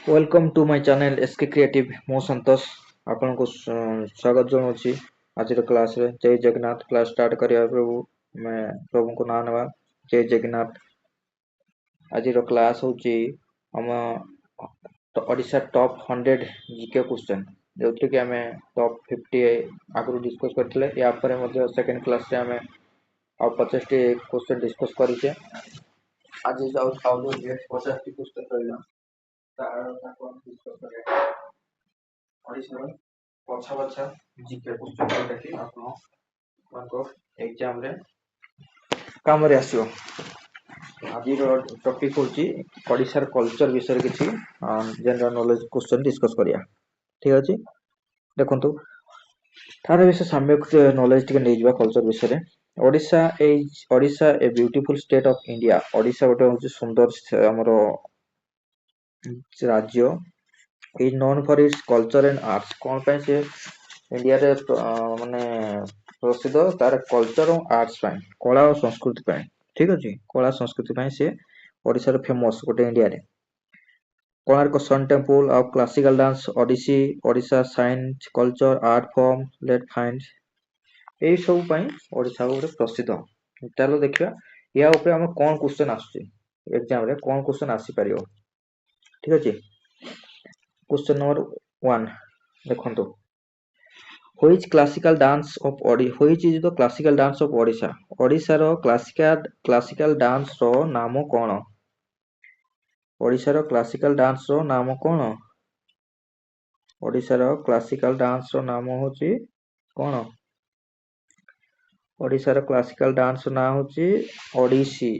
Welcome to my channel SK creative मो संतोष आपन को स्वागत जनाऊँगी आज क्लास रे जय जगन्नाथ क्लास स्टार्ट करिया प्रभु मैं प्रभु को नाम नवा जय जगन्नाथ आज क्लास होची हम ओडिशा टॉप 100 जीके क्वेश्चन जो कि हमें टॉप 50 आगु डिस्कस करथिले या पर मध्ये सेकंड क्लास रे हमें और 50 टी क्वेश्चन डिस्कस करिचे आज जाउ आउ 50 टी क्वेश्चन रहला पछा पछा जीके क्वेश्चन जोटा आप एग्जाम रे काम रे आसियो आज टॉपिक होची ओडिसा कल्चर विषय किछि जनरल नॉलेज क्वेश्चन डिस्कस करिया ठीक अछि देखंतु तार विषय सम्यक नॉलेज टिके नै जिबा कल्चर विषय रे Odisha a beautiful state of India Odisha गोटे होची सुंदर हमरो राज्य is known for its culture and arts कौन पे से इंडिया रे माने प्रसिद्ध तार कल्चर और आर्ट्स पे कला और संस्कृति पे ठीक अछि कला संस्कृति पे से ओडिसा रे फेमस गोटे इंडिया रे Konark sun temple of classical dance Odissi Odisha science culture art form let find एई सब पे ओडिसा गोटे प्रसिद्ध चलो देखिया या ऊपर हम कोन क्वेश्चन आछी एग्जाम रे कोन क्वेश्चन आसी परियो ठीक अछि क्वेश्चन नंबर 1 देखंतु Which classical dance of which is the classical dance of Odisha Odisha row classical dance रो नाम कोन Odisha रो classical dance रो नाम कोन Odisha रो classical dance रो नाम होची कोन Odisha रो classical dance रो नाम होची ओडिसी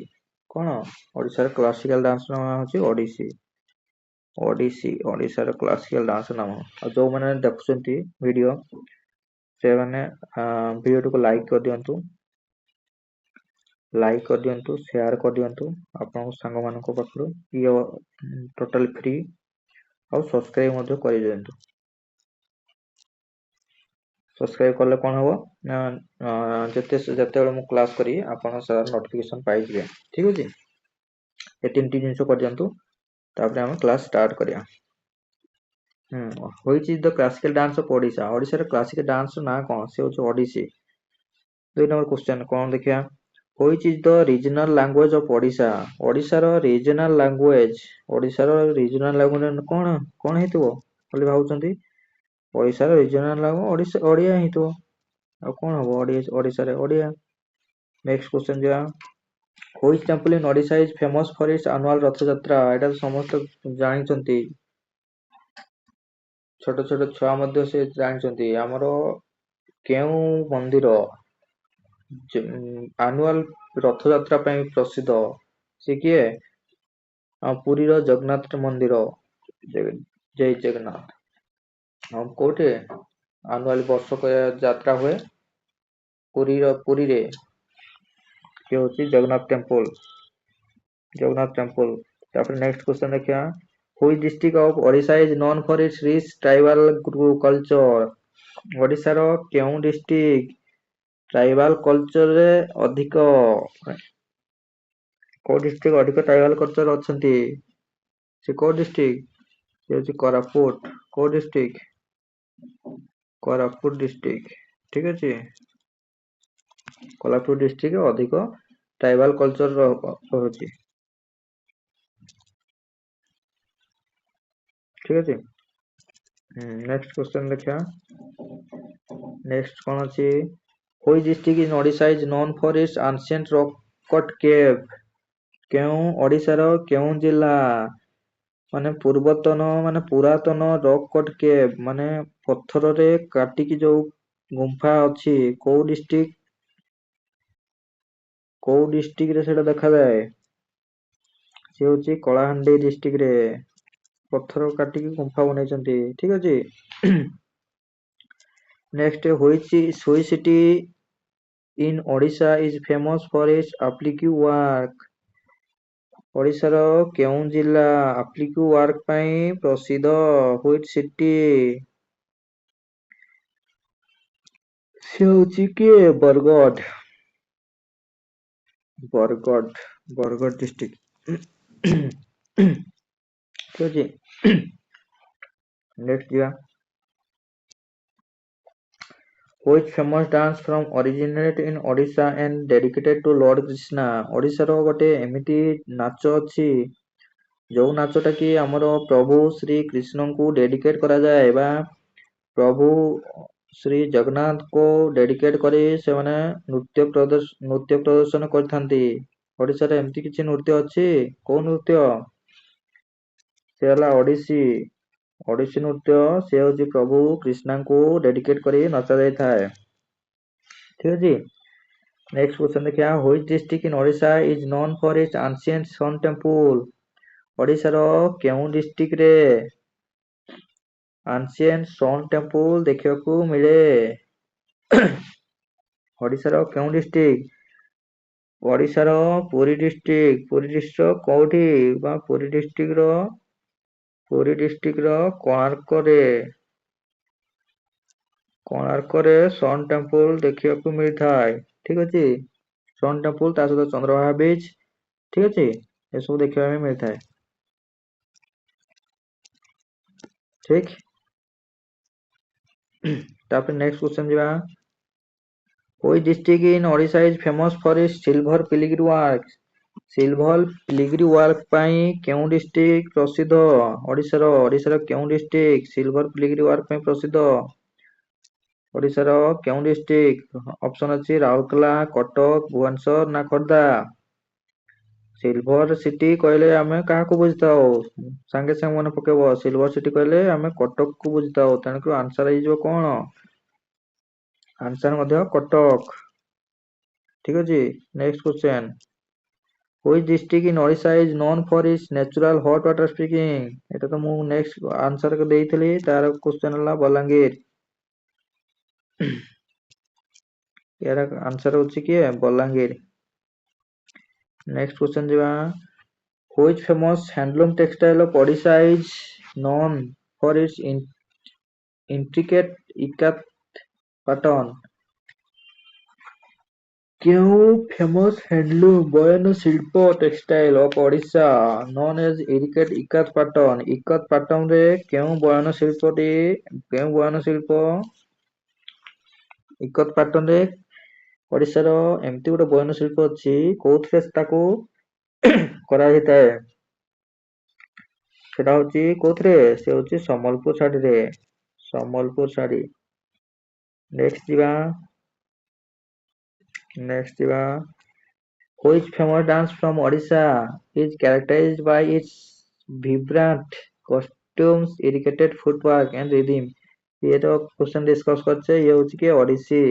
कोन Odisha रो classical dance रो नाम होची ओडिसी ओडिसी ओडिशा रो क्लासिकल डांस नाम जो माने देखुछंती वीडियो से माने वीडियो को लाइक कर दियंतु शेयर कर दियंतु आपन संग मान को पाखरु ये टोटल फ्री और सब्सक्राइब मध्य कर दियंतु सब्सक्राइब करले कोन हो जते जते मु क्लास करी आपन सर नोटिफिकेशन पाइ जिवे ठीक अछि ए तीनटी जिंस कर दियंतु तापर हम क्लास स्टार्ट करिया which is the classical dance of Odisha Odisha रे क्लासिकल डांस ना कोन से होछ ओडिसी 2 नंबर क्वेश्चन कोन देखिया which is the regional language of Odisha Odisha रो रीजनल लैंग्वेज ओडिशा रो रीजनल लैंग्वेज कोन कोन हेतु बोली भाउचंती ओडिशा रो रीजनल लैंग्वेज ओडिशा ओडिया हेतु आ कोन हो ओडिशा रे ओडिया नेक्स्ट क्वेश्चन दिया which temple in Odisha is famous for its annual रथ यात्रा एटा समस्त जानिचंती छोट छोट छुआ मध्य से जानिचंती हमरो केउ मंदिर एनुअल रथ यात्रा पे प्रसिद्ध से किए पुरी रो जगन्नाथ मंदिर जय जगन्नाथ हम कोटे एनुअल वर्ष को यात्रा हुए पुरी रे के होची जगन्नाथ टेंपल तापर नेक्स्ट क्वेश्चन देखिया Which district of Odisha is known for its rich tribal culture? Odisha रो केउ डिस्ट्रिक्ट ट्राइबल कल्चर रे अधिक को डिस्ट्रिक्ट अधिक ट्राइबल कल्चर अछंती से को डिस्ट्रिक्ट से होची कोरापुट डिस्ट्रिक्ट ठीक अछि कोरापुट डिस्ट्रिक्ट अधिक ट्राइबल कल्चर होची ठीक अछि नेक्स्ट क्वेश्चन देखिया नेक्स्ट कोन अछि Which district in Odisha is known for its ancient rock cut cave केउ ओडिशा रो केउ जिल्ला माने पूर्वतन माने पुरातन रॉक कट केव माने पत्थर रे काटी की जो गुंफा अछि को डिस्ट्रिक्ट रे सेटा देखा जाय से होची कलाहांडी डिस्ट्रिक्ट रे पत्थर काटी की गुंफा बनैचंती ठीक अछि next which city in Odisha is famous for its applique work Odisha रो केउ जिल्ला applique work पई प्रसिद्ध व्हिच सिटी से होची के बरगढ़ डिस्ट्रिक्ट ଠିକ ଅଛି। ନେକ୍ସଟ ଯିବା, which famous dance from originate in Odisha and dedicated to Lord Krishna। ଓଡ଼ିଶାର ଗୋଟେ ଏମିତି ନାଚ ଅଛି ଯୋଉ ନାଚଟା କି ଆମର ପ୍ରଭୁ ଶ୍ରୀ କୃଷ୍ଣଙ୍କୁ ଡେଡିକେଟ କରାଯାଏ ବା ପ୍ରଭୁ ଶ୍ରୀ ଜଗନ୍ନାଥଙ୍କୁ ଡେଡିକେଟ କରି ସେମାନେ ନୃତ୍ୟ ପ୍ରଦର୍ଶନ କରିଥାନ୍ତି। ଓଡ଼ିଶାରେ ଏମିତି କିଛି ନୃତ୍ୟ ଅଛି, କୋଉ ନୃତ୍ୟ? ସେ ହେଲା ଓଡ଼ିଶୀ। ଓଡ଼ିଶୀ ନୃତ୍ୟ ସେ ହଉଛି ପ୍ରଭୁ କୃଷ୍ଣଙ୍କୁ ଡେଡିକେଟ କରି ନଚା ଯାଇଥାଏ। ଠିକ ଅଛି। ନେକ୍ସଟ କ୍ୱେଶ୍ଚନ ଦେଖିବା, which district in Odisha is known for its ancient sun temple। ଓଡ଼ିଶାର କେଉଁ ଡିଷ୍ଟ୍ରିକ୍ଟରେ ancient sun temple ଦେଖିବାକୁ ମିଳେ? ଓଡ଼ିଶାର କେଉଁ ଡିଷ୍ଟ୍ରିକ୍ଟ? ଓଡ଼ିଶାର ପୁରୀ ଡିଷ୍ଟ୍ରିକ୍ଟ। ପୁରୀ ଡିଷ୍ଟ୍ରିକ୍ଟ କୋଉଠି? ବା ପୁରୀ ଡିଷ୍ଟ୍ରିକ୍ଟର କୋଣାର୍କରେ ସନ୍ ଟେମ୍ପଲ ଦେଖିବାକୁ ମିଳିଥାଏ। ଠିକ ଅଛି। ସନ୍ ଟେମ୍ପଲ ତା ସହିତ ଚନ୍ଦ୍ରଭାଗା ବିଚ୍, ଠିକ ଅଛି, ଏସବୁ ଦେଖିବା ପାଇଁ ମିଳିଥାଏ। ଠିକ। ତାପରେ ନେକ୍ସଟ କ୍ୱେଶ୍ଚନ ଯିବା, which district in Odisha is famous for its silver filigree work। Silver filigree work ପାଇଁ କେଉଁ ଡିଷ୍ଟ୍ରିକ୍ଟ ପ୍ରସିଦ୍ଧ? ଓଡ଼ିଶାର କେଉଁ ଡିଷ୍ଟ୍ରିକ୍ଟ ସିଲଭର ଫିଲିଗ୍ରୀ ୱାର୍କ ପାଇଁ ପ୍ରସିଦ୍ଧ? ଓଡ଼ିଶାର କେଉଁ ଡିଷ୍ଟ୍ରିକ୍ଟ? ଅପସନ ଅଛି ରାଉରକେଲା, କଟକ, ଭୁବନେଶ୍ୱର ନା ଖୋର୍ଦ୍ଧା। ସିଲଭର ସିଟି କହିଲେ ଆମେ କାହାକୁ ବୁଝିଥାଉ? ସାଙ୍ଗେ ସାଙ୍ଗେ ମନେ ପକେଇବ, ସିଲଭର ସିଟି କହିଲେ ଆମେ କଟକକୁ ବୁଝିଥାଉ। ତେଣୁକରି ଆନ୍ସର ହେଇଯିବ କଣ? ଆନ୍ସର ମଧ୍ୟ କଟକ। ଠିକ ଅଛି। Next question, which district in Odisha is known for its natural hot water spring। এটা ତ ମୁଁ ନେକ୍ସଟ ଆନ୍ସର ଦେଇଥିଲି, ତାର କ୍ୱେଶ୍ଚନ ହେଲା ବଲାଙ୍ଗୀର। ଏହାର ଆନ୍ସର ହଉଛି କିଏ? ବଲାଙ୍ଗୀର। ନେକ୍ସଟ କ୍ୱେଶ୍ଚନ ଯିବା, which famous handloom textile of Odisha is known for its intricate ikat pattern। କେଉଁ ଫେମସ ହ୍ୟାଣ୍ଡଲୁମ୍ ବୟନ ଶିଳ୍ପ textile of Odisha known as ikat pattern. Ikat ପାଟନରେ କେଉଁ ବୟନ ଶିଳ୍ପ ଇକତ ପାଟନରେ ଓଡ଼ିଶାର ଏମିତି ଗୋଟେ ବୟନ ଶିଳ୍ପ ଅଛି, କୋଉଥିରେ ତାକୁ କରାଯାଇଥାଏ? ସେଟା ହଉଛି କୋଉଥିରେ? ସେ ହଉଛି ସମ୍ବଲପୁର ଶାଢୀରେ। ସମ୍ବଲପୁର ଶାଢୀ। ନେକ୍ସଟ ଯିବା, which famous dance from Odisha is characterized by its vibrant costumes, intricate footwork and rhythm। ये तो क्वेश्चन डिस्कस करछे, ये हଉଛି कि ओडिसी,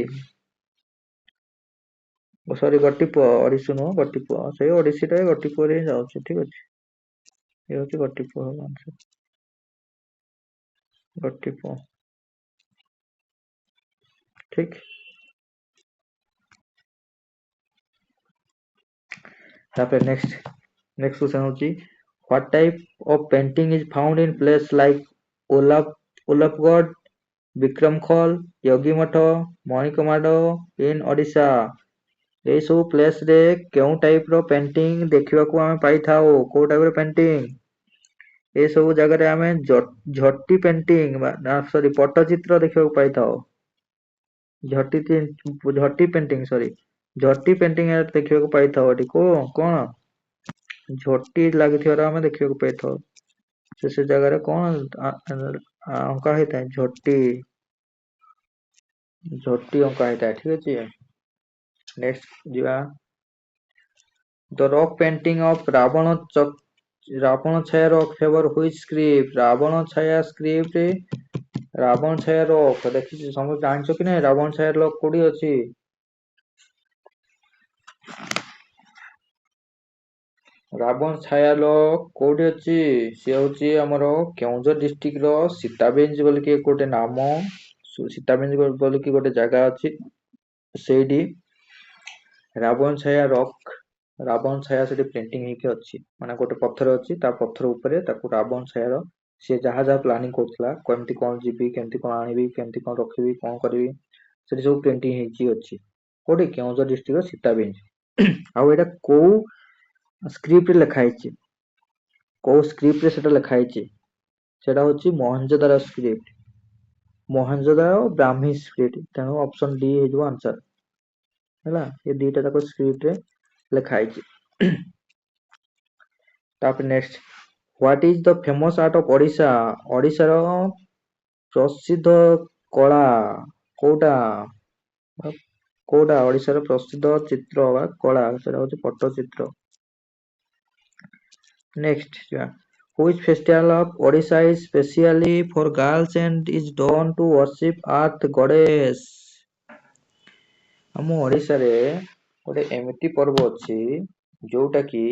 सॉरी गट्टिपुଅ, ओडिसी नुह गट्टिपुଅ, ସେଇ ଓଡିଶୀଟା ଗଟ୍ଟିପୁଅରେ ହିଁ ଯାଉଛି। ଠିକ ଅଛି, ये हଉଛି ଗଟ୍ଟିପୁଅ आंसर, ଗଟ୍ଟିପୁଅ। ठीक। ତାପରେ ନେକ୍ସଟ କ୍वेश्चन ହଉଛି, what type of painting is found in place like ଓଲାପଗଡ, Bikramkhol, ୟୋଗୀମଠ, ମଣିକମାଡ in Odisha. ଏଇ ସବୁ ପ୍ଲେସ ରେ କେଉଁ ଟାଇପ ର ପେଣ୍ଟିଂ ଦେଖିବାକୁ ଆମେ ପାଇଥାଉ? କୋଉ ଟାଇପ ର ପେଣ୍ଟିଂ? ଏ ସବୁ ଜାଗାରେ ଆମେ ଝୋଟି ପେଣ୍ଟିଂ ସରି ପଟ୍ଟଚିତ୍ର ଦେଖିବାକୁ ପାଇଥାଉ। ଝୋଟି ପେଣ୍ଟିଂ ଦେଖିବାକୁ ପାଇଥାଉ। ଏଠି କଣ ଝୋଟି ଲାଗିଥିବାର ଆମେ ଦେଖିବାକୁ ପାଇଥାଉ। ସେ ଜାଗାରେ କଣ ଅଙ୍କା ହେଇଥାଏ? ଝୋଟି ଅଙ୍କା ହେଇଥାଏ। ଠିକ ଅଛି। ନେକ୍ସଟ ଯିବା, the rock painting of Ravana Chhaya rock favor which script। Ravana Chhaya script, Ravana Chhaya rock ଦେଖିଛି, ସମସ୍ତେ ଜାଣିଛ କି ନାଇଁ ରାବଣ ଛାୟା rock କୋଉଠି ଅଛି? ରାବଣ ଛାୟା rock କୋଉଠି ଅଛି? ସେ ହଉଛି ଆମର କେଉଁଝର ଡିଷ୍ଟ୍ରିକ୍ଟ ର ସୀତାବିଞ୍ଜ ବୋଲିକି ଗୋଟେ ନାମ, ସୀତାବିଞ୍ଜ ବୋଲିକି ଗୋଟେ ଜାଗା ଅଛି, ସେଇଠି ରାବଣ ଛାୟା rock, ରାବଣ ଛାୟା ସେଠି ପେଣ୍ଟିଂ ହେଇକି ଅଛି। ମାନେ ଗୋଟେ ପଥର ଅଛି, ତା ପଥର ଉପରେ ତାକୁ ରାବଣ ଛାୟାର ସେ ଯାହା ପ୍ଲାନିଂ କରୁଥିଲା, କେମିତି କଣ ଯିବି, କେମିତି କଣ ଆଣିବି, କେମିତି କଣ ରଖିବି, କଣ କରିବି, ସେଠି ସବୁ ପେଣ୍ଟିଂ ହେଇକି ଅଛି। କୋଉଠି? କେଉଁଝର ଡିଷ୍ଟ୍ରିକ୍ଟ ର ସୀତାବିଞ୍ଜ। ଆଉ ଏଇଟା କୋଉ ସ୍କ୍ରିପ୍ଟ ରେ ଲେଖା ହେଇଛି? କୋଉ ସ୍କ୍ରିପ୍ଟ ରେ ସେଟା ଲେଖା ହେଇଛି? ସେଟା ହଉଛି ମହେଞ୍ଜୋଦାରୋ ସ୍କ୍ରିପ୍ଟ, ମହେଞ୍ଜୋଦାରୋ ବ୍ରାହ୍ମୀ ସ୍କ୍ରିପ୍ଟ, ତେଣୁ ଅପସନ ଡି ହେଇଯିବ ଆନ୍ସର ହେଲା। ଏ ଦିଟା ଯାକ ସ୍କ୍ରିପ୍ଟ ରେ ଲେଖା ହେଇଛି। ତାପରେ next, what is the famous art of Odisha? ଓଡିଶାର ପ୍ରସିଦ୍ଧ କଳା କୋଉଟା? କୋଉଟା ଓଡିଶାର ପ୍ରସିଦ୍ଧ ଚିତ୍ର ବା କଳା? ସେଟା ହଉଛି ପଟ୍ଟଚିତ୍ର। ନେକ୍ସଟ ଯିବା, which festival of Odisha is specially for girls and is done to worship earth goddess? ଆମ ଓଡିଶାରେ ଗୋଟେ ଏମିତି ପର୍ବ ଅଛି ଯୋଉଟା କି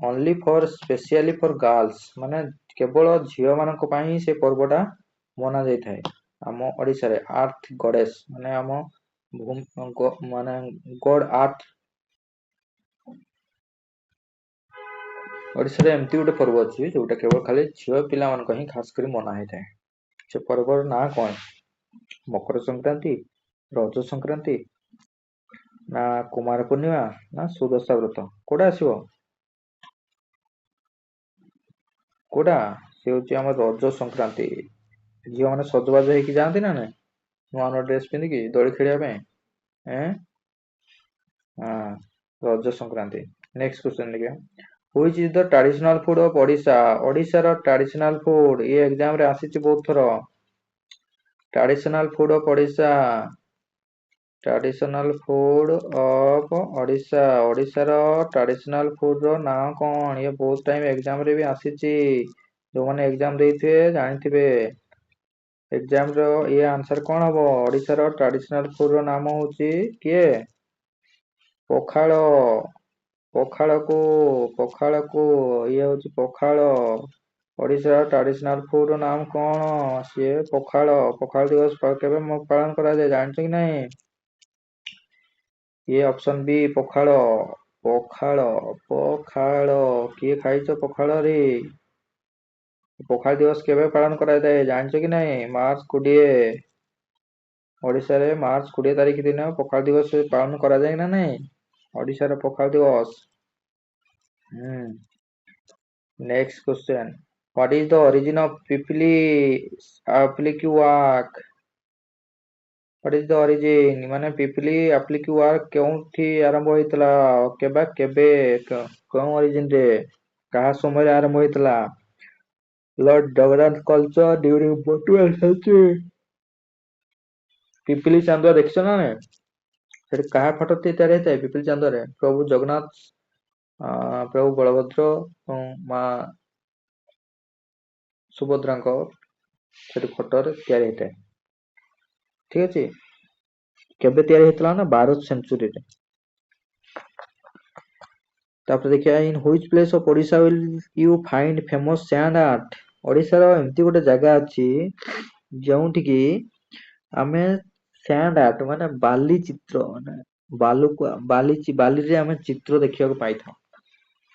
only for specially for girls, ମାନେ କେବଳ ଝିଅ ମାନଙ୍କ ପାଇଁ ହିଁ ସେ ପର୍ବଟା ମନା ଯାଇଥାଏ ଆମ ଓଡିଶାରେ। ଆର୍ଥ ଗଡେସ ମାନେ ଆମ ମାନେ ଗଡ ଆର୍ଥ, ଓଡିଶାରେ ଏମିତି ଗୋଟେ ପର୍ବ ଅଛି ଯୋଉଟା କେବଳ ଖାଲି ଝିଅ ପିଲାମାନଙ୍କ ହିଁ ଖାସ କରି ମନା ହେଇଥାଏ। ସେ ପର୍ବର ନାଁ କଣ? ମକର ସଂକ୍ରାନ୍ତି, ରଜ ସଂକ୍ରାନ୍ତି, ନା କୁମାର ପୂର୍ଣ୍ଣିମା, ନା ସୁଦଶା ବ୍ରତ? କୋଉଟା ଆସିବ? କୋଉଟା? ସେ ହଉଛି ଆମର ରଜ ସଂକ୍ରାନ୍ତି। ଝିଅ ମାନେ ସଜବାଜ ହେଇକି ଯାଆନ୍ତି ନା ନାଇଁ ନୂଆ ନୂଆ ଡ୍ରେସ ପିନ୍ଧିକି ଦୋଳି ଖେଳିବା ପାଇଁ? ହଁ ରଜ ସଂକ୍ରାନ୍ତି। ନେକ୍ସଟ କ୍ୱେଶ୍ଚନ ଦେଖିବା, which is the traditional food of Odisha? ଓଡିଶାର traditional food, ଏ ଏକ୍ସାମ ରେ ଆସିଛି ବହୁତ ଥର। traditional food of Odisha, traditional food of Odisha, ଓଡିଶାର traditional food ର ନାଁ କଣ? ଇଏ ବହୁତ ଟାଇମ ଏକ୍ସାମ ରେ ବି ଆସିଛି, ଯୋଉମାନେ ଏକ୍ସାମ ଦେଇଥିବେ ଜାଣିଥିବେ। ଏକ୍ସାମ ର ଇଏ ଆନ୍ସର କଣ ହବ? ଓଡିଶାର ଟ୍ରାଡିସନାଲ ଫୁଡ ର ନାମ ହଉଛି କିଏ? ପଖାଳ। ପଖାଳକୁ, ପଖାଳକୁ, ଇଏ ହଉଛି ପଖାଳ। ଓଡିଶାର ଟ୍ରାଡିସନାଲ ଫୁଡ ର ନାମ କଣ? ସିଏ ପଖାଳ। ପଖାଳ ଦିବସ କେବେ ପାଳନ କରାଯାଏ ଜାଣିଛ କି ନାହିଁ? ଇଏ ଅପସନ ବି ପଖାଳ। ପଖାଳ, ପଖାଳ, କିଏ ଖାଇଛ ପଖାଳରେ? ପଖାଳ ଦିବସ କେବେ ପାଳନ କରାଯାଇଥାଏ ଜାଣିଛ କି ନାହିଁ? ମାର୍ଚ୍ଚ 20। ଓଡିଶାରେ ମାର୍ଚ୍ଚ 20 ତାରିଖ ଦିନ ପଖାଳ ଦିବସ ପାଳନ କରାଯାଏ ନା ନାଇଁ? ଓଡିଶାର ପଖାଳ ଦିବସ। Next question, what is the origin of Pipili applique work? what is the origin ମାନେ ପିପିଲି ଆପ୍ଲିକି ୱାର୍କ କେଉଁଠି ଆରମ୍ଭ ହେଇଥିଲା? କେବେ କେଉଁ origin ରେ, କାହା ସମୟରେ ଆରମ୍ଭ ହେଇଥିଲା? ଲର୍ଡ ଜଗନ୍ନାଥ କଲଚର ଡ୍ୟୁରିଂ ବଟୁଆଲ ସେଞ୍ଚୁରୀ। ପିପିଲି ଚାନ୍ଦୁଆ ଦେଖିଛ ନା ନାଇଁ? ସେଠି କାହା ଫଟୋ ତିଆରି ହେଇଥାଏ ପିପିଲି ଚାନ୍ଦୁଆରେ? ପ୍ରଭୁ ଜଗନ୍ନାଥ, ପ୍ରଭୁ ବଳଭଦ୍ର ଏବଂ ମା ସୁଭଦ୍ରାଙ୍କ ସେଠି ଫଟୋରେ ତିଆରି ହେଇଥାଏ। ଠିକ ଅଛି, କେବେ ତିଆରି ହେଇଥିଲା ନା 12th ସେଞ୍ଚୁରୀରେ। ତାପରେ ଦେଖିବା, in which place of Odisha will you find famous sand art? ଓଡିଶାର ଏମିତି ଗୋଟେ ଜାଗା ଅଛି ଯେଉଁଠିକି ଆମେ sand art ମାନେ ବାଲି ଚିତ୍ର, ମାନେ ବାଲିରେ ଆମେ ଚିତ୍ର ଦେଖିବାକୁ ପାଇଥାଉ।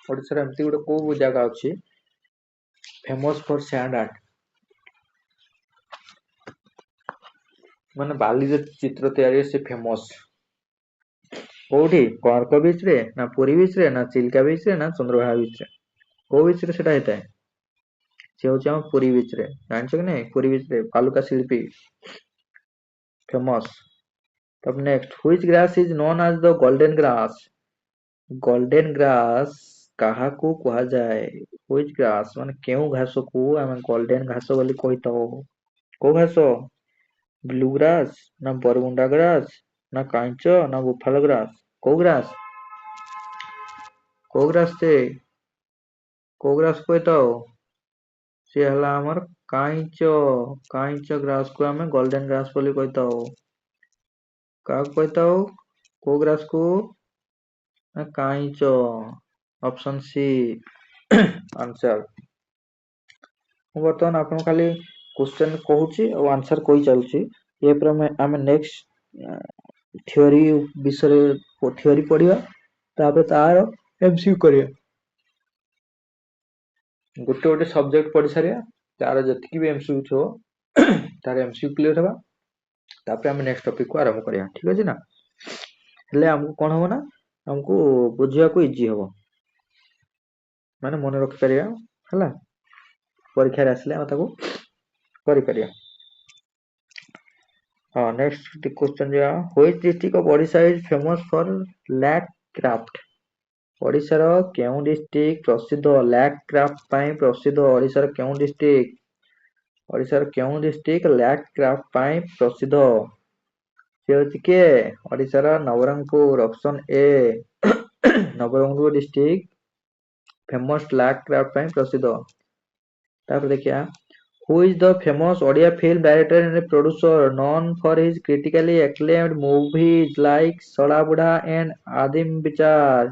ଓଡିଶାର ଏମିତି ଗୋଟେ କୋଉ ଜାଗା ଅଛି ଫେମସ ଫର sand art, ମାନେ ବାଲିରେ ଚିତ୍ର ତିଆରି ସେ ଫେମସ? କୋଉଠି? କୋଣାର୍କ ବିଚ୍ ରେ, ନା ପୁରୀ ବିଚ୍ ରେ, ନା ଚିଲିକା ବିଚ୍ ରେ, ନା ଚନ୍ଦ୍ରଭାଗା ବିଚ୍ ରେ? କୋଉ ବିଚ୍ ରେ ସେଟା ହେଇଥାଏ? ସେ ହଉଛି ଆମ ପୁରୀ ବିଚ୍ ରେ। ଜାଣିଛ କି ନାଇଁ? ପୁରୀ ବିଚ୍ ରେ ବାଲୁକା ଶିଳ୍ପୀ ଫେମସ। ତାପରେ next, which grass is known as the golden grass? Golden ଗ୍ରାସ କାହାକୁ କୁହାଯାଏ? which grass ମାନେ କେଉଁ ଘାସକୁ ଆମେ ଗୋଲ୍ଡେନ ଘାସ ବୋଲି କହିଥାଉ? କୋଉ ଘାସ? ବ୍ଲୁ ଗ୍ରାସ, ନା ବରମୁଣ୍ଡା ଗ୍ରାସ, ନା କାଇଁଚ, ନା ବୁଫାଲୋ ଗ୍ରାସ? କୋଉ ଗ୍ରାସ? କୋଉ ଗ୍ରାସ ଟେ? କୋଉ ଗ୍ରାସ କହିଥାଉ? ସିଏ ହେଲା ଆମର କାଇଁଚ। କାଇଁଚ ଗ୍ରାସ କୁ ଆମେ ଗୋଲ୍ଡେନ ଗ୍ରାସ ବୋଲି କହିଥାଉ। କାହାକୁ କହିଥାଉ କୋଉ ଗ୍ରାସ କୁ? ନା କାଇଁଚ। Option C answer. ମୁଁ ବର୍ତ୍ତମାନ ଆପଣଙ୍କୁ ଖାଲି କ୍ୱେଶ୍ଚନ କହୁଛି ଆଉ ଆନ୍ସର କହି ଚାଲୁଛି। ଏପରେ ଆମେ ନେକ୍ସଟ ଥିଓରି ବିଷୟରେ ଥିଓରି ପଢିବା, ତାପରେ ତାର MCQ କରିବା। ଗୋଟେ ଗୋଟେ ସବଜେକ୍ଟ ପଢି ସାରିବା, ତାର ଯେତିକି ବି MCQ ଥିବ ତାର MCQ କ୍ଲିୟର ହେବା, ତାପରେ ଆମେ ନେକ୍ସଟ ଟପିକ କୁ ଆରମ୍ଭ କରିବା। ଠିକ ଅଛି ନା? ହେଲେ ଆମକୁ କଣ ହବ ନା, ଆମକୁ ବୁଝିବାକୁ ଇଜି ହବ, ମାନେ ମନେ ରଖିପାରିବା। ହେଲା ପରୀକ୍ଷାରେ ଆସିଲେ ଆମେ ତାକୁ କରିପାରିବା। ହଁ ନେକ୍ସଟ क्वेश्चन ଯିବା which district of Odisha is famous for lac craft? ଓଡ଼ିଶାର କେଉଁ ଡିଷ୍ଟ୍ରିକ୍ଟ ପ୍ରସିଦ୍ଧ ଲ୍ୟାକ୍ କ୍ରାଫ୍ଟ ପାଇଁ ପ୍ରସିଦ୍ଧ? ଓଡ଼ିଶାର କେଉଁ ଡିଷ୍ଟ୍ରିକ୍ଟ ଲ୍ୟାକ୍ କ୍ରାଫ୍ଟ ପାଇଁ ପ୍ରସିଦ୍ଧ? ସେ ହଉଛି କିଏ? ଓଡ଼ିଶାର Nabarangpur. Option A Nabarangpur district famous lac craft ପାଇଁ ପ୍ରସିଦ୍ଧ। ତାପରେ ଦେଖିବା who is the famous Odia film director and producer known for his critically acclaimed movies like ସଳା ବୁଢ଼ା and ଆଦିମ ବିଚାର?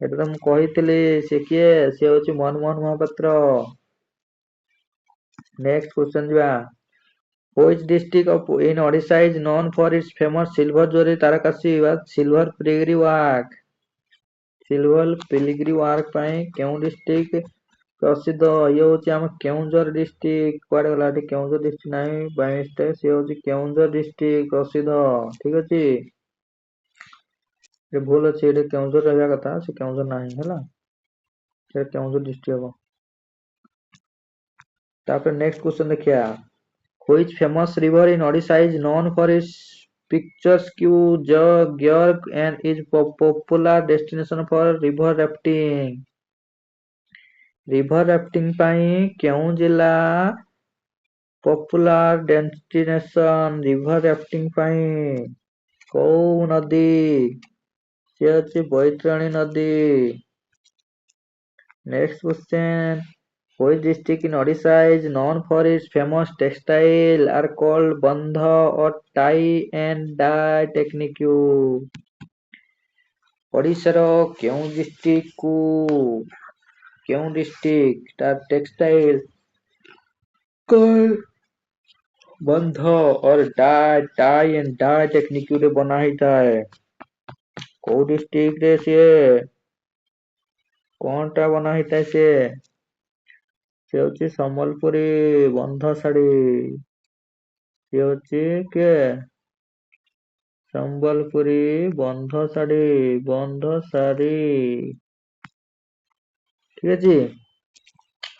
ଏଟା ତ ମୁଁ କହିଥିଲି ସେ କିଏ? ସେ ହଉଛି ମନମୋହନ ମହାପାତ୍ର। ନେକ୍ସଟ କ୍ୱେଶ୍ଚନ ଯିବା which district of in Odisha is known for its famous silver jewelry ତାରକାସି ବା silver filigree work? Silver filigree work ପାଇଁ କେଉଁ ଡିଷ୍ଟ୍ରିକ୍ଟ ପ୍ରସିଦ୍ଧ? ଇଏ ହଉଛି ଆମ କେଉଁଝର ଡିଷ୍ଟ୍ରିକ୍ଟ। କୁଆଡେ ଗଲା ଏଠି? କେଉଁଝର ଡିଷ୍ଟ୍ରିକ୍ଟ ନାହିଁ ବାଇ ମିଷ୍ଟେକ୍। ସିଏ ହଉଛି କେଉଁଝର ଡିଷ୍ଟ୍ରିକ୍ଟ ପ୍ରସିଦ୍ଧ। ଠିକ ଅଛି ଏ ଭୁଲ ଅଛି ଏଠି କେଉଁଝର ରହିବା କଥା ସେ କେଉଁଝର ନାହିଁ ହେଲା ସେ କେଉଁଝର ଡିଷ୍ଟ୍ରିକ୍ଟ ହବ। ତାପରେ ନେକ୍ସଟ କ୍ୱେଶ୍ଚନ ଦେଖିବା which famous river in Odisha is known for its picturesque gear and is popular destination for river rafting? river rafting ପାଇଁ କେଉଁ ଜିଲ୍ଲା ପପୁଲାର ଡେଷ୍ଟିନେସନ river rafting ପାଇଁ? କୋଉ ନଦୀ? ସେ ଅଛି ବୈତରଣୀ ନଦୀ। Next question which district in Odisha is known for its famous textile are called bandha or tie and dye technique? ଓଡ଼ିଶାର କେଉଁ ଡିଷ୍ଟ୍ରିକ୍ଟ ତାର ଟେକ୍ସଟାଇଲ ବନ୍ଧ और टाई एंड डाई टेक्निक ରେ ବନା ହେଇଥାଏ। କୋଉ ଡିଷ୍ଟ୍ରିକ୍ଟ ରେ ସିଏ କଣଟା ବନା ହେଇଥାଏ? ସେ ହଉଛି ସମ୍ବଲପୁରୀ ବନ୍ଧ ଶାଢୀ। ସିଏ ହଉଛି କିଏ? ସମ୍ବଲପୁରୀ ବନ୍ଧ ଶାଢୀ। ଠିକ ଅଛି